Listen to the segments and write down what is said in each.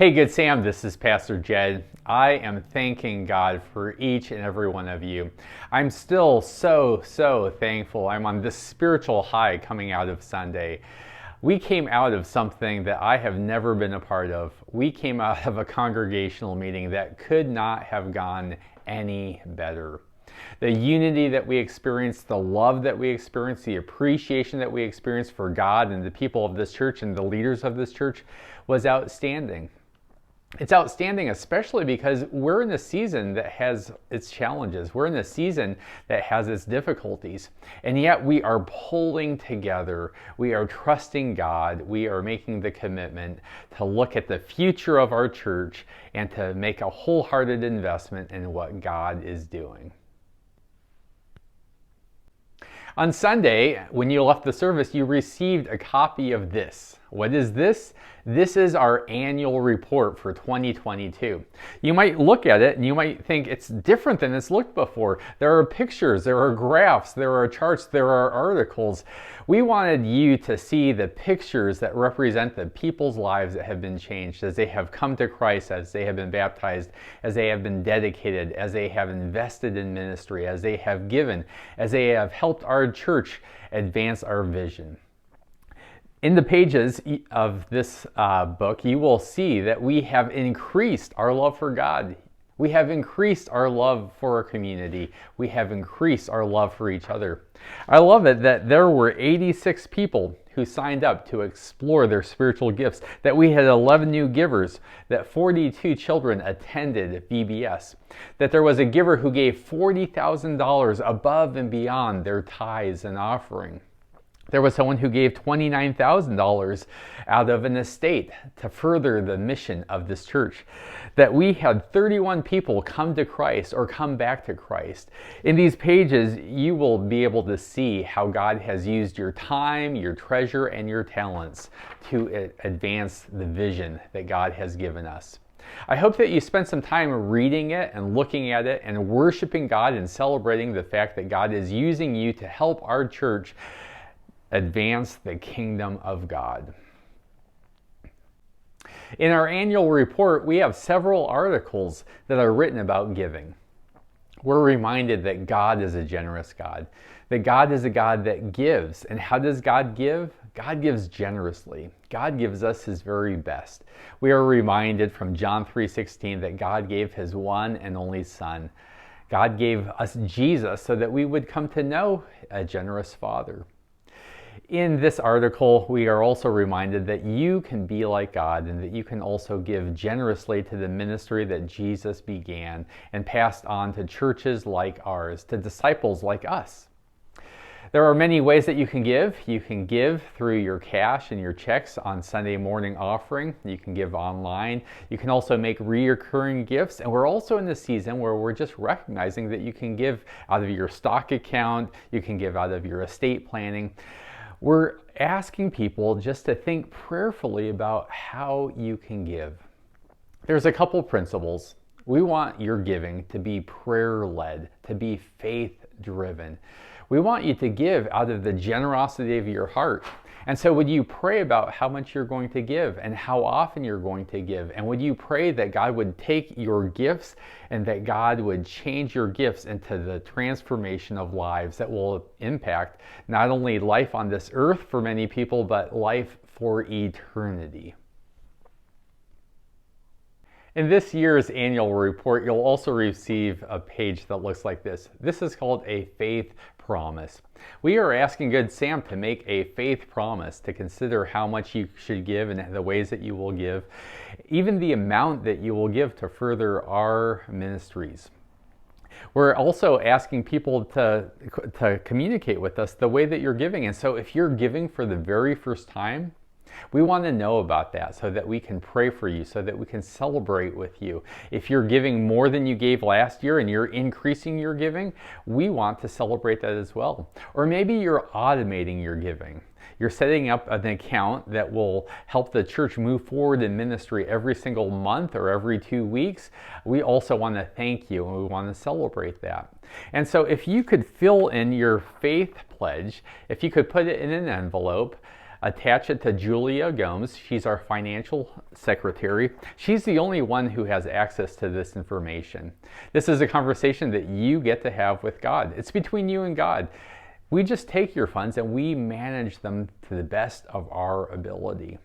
Hey, Good Sam, this is Pastor Jed. I am thanking God for each and every one of you. I'm still so thankful. I'm on this spiritual high coming out of Sunday. We came out of something that I have never been a part of. We came out of a congregational meeting that could not have gone any better. The unity that we experienced, the love that we experienced, the appreciation that we experienced for God and the people of this church and the leaders of this church was outstanding. It's outstanding, especially because we're in a season that has its challenges. We're in a season that has its difficulties. And yet we are pulling together. We are trusting God. We are making the commitment to look at the future of our church and to make a wholehearted investment in what God is doing. On Sunday, when you left the service, you received a copy of this. What is this? This is our annual report for 2022. You might look at it and you might think it's different than it's looked before. There are pictures, there are graphs, there are charts, there are articles. We wanted you to see the pictures that represent the people's lives that have been changed as they have come to Christ, as they have been baptized, as they have been dedicated, as they have invested in ministry, as they have given, as they have helped our church advance our vision. In the pages of this book, you will see that we have increased our love for God. We have increased our love for our community. We have increased our love for each other. I love it that there were 86 people who signed up to explore their spiritual gifts, that we had 11 new givers, that 42 children attended VBS, that there was a giver who gave $40,000 above and beyond their tithes and offering. There was someone who gave $29,000 out of an estate to further the mission of this church. That we had 31 people come to Christ or come back to Christ. In these pages, you will be able to see how God has used your time, your treasure, and your talents to advance the vision that God has given us. I hope that you spent some time reading it and looking at it and worshiping God and celebrating the fact that God is using you to help our church advance the kingdom of God. In our annual report, we have several articles that are written about giving. We're reminded that God is a generous God, that God is a God that gives. And how does God give? God gives generously. God gives us His very best. We are reminded from John 3:16 that God gave His one and only Son. God gave us Jesus so that we would come to know a generous Father. In this article, we are also reminded that you can be like God and that you can also give generously to the ministry that Jesus began and passed on to churches like ours, to disciples like us. There are many ways that you can give. You can give through your cash and your checks on Sunday morning offering. You can give online. You can also make recurring gifts. And we're also in the season where we're just recognizing that you can give out of your stock account. You can give out of your estate planning. We're asking people just to think prayerfully about how you can give. There's a couple principles. We want your giving to be prayer-led, to be faith-driven. We want you to give out of the generosity of your heart. And so would you pray about how much you're going to give and how often you're going to give? And would you pray that God would take your gifts and that God would change your gifts into the transformation of lives that will impact not only life on this earth for many people, but life for eternity? In this year's annual report, you'll also receive a page that looks like this. This is called a faith promise. We are asking Good Sam to make a faith promise, to consider how much you should give and the ways that you will give, even the amount that you will give to further our ministries. We're also asking people to communicate with us the way that you're giving. And so if you're giving for the very first time, we want to know about that so that we can pray for you, so that we can celebrate with you. If you're giving more than you gave last year and you're increasing your giving, we want to celebrate that as well. Or maybe you're automating your giving. You're setting up an account that will help the church move forward in ministry every single month or every 2 weeks. We also want to thank you and we want to celebrate that. And so if you could fill in your faith pledge, if you could put it in an envelope, Attach it to Julia Gomes. She's our financial secretary. She's the only one who has access to this information. This is a conversation that you get to have with God. It's between you and God. We just take your funds and we manage them to the best of our ability.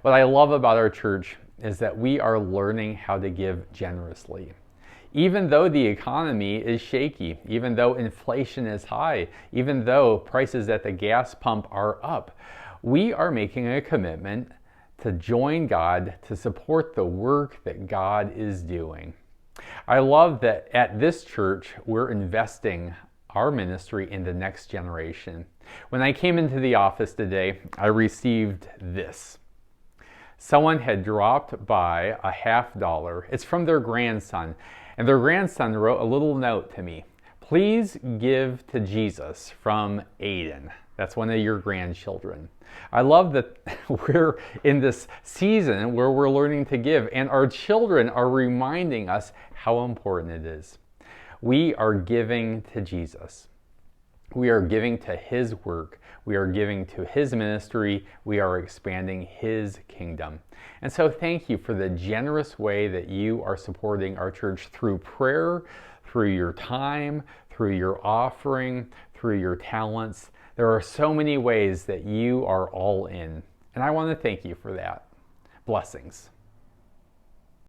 What I love about our church is that we are learning how to give generously. Even though the economy is shaky, even though inflation is high, even though prices at the gas pump are up, we are making a commitment to join God to support the work that God is doing. I love that at this church, we're investing our ministry in the next generation. When I came into the office today, I received this. Someone had dropped by a $50. It's from their grandson. And their grandson wrote a little note to me. Please give to Jesus from Aiden. That's one of your grandchildren. I love that we're in this season where we're learning to give, and our children are reminding us how important it is. We are giving to Jesus. We are giving to His work. We are giving to His ministry. We are expanding His kingdom. And so thank you for the generous way that you are supporting our church through prayer, through your time, through your offering, through your talents. There are so many ways that you are all in. And I want to thank you for that. Blessings.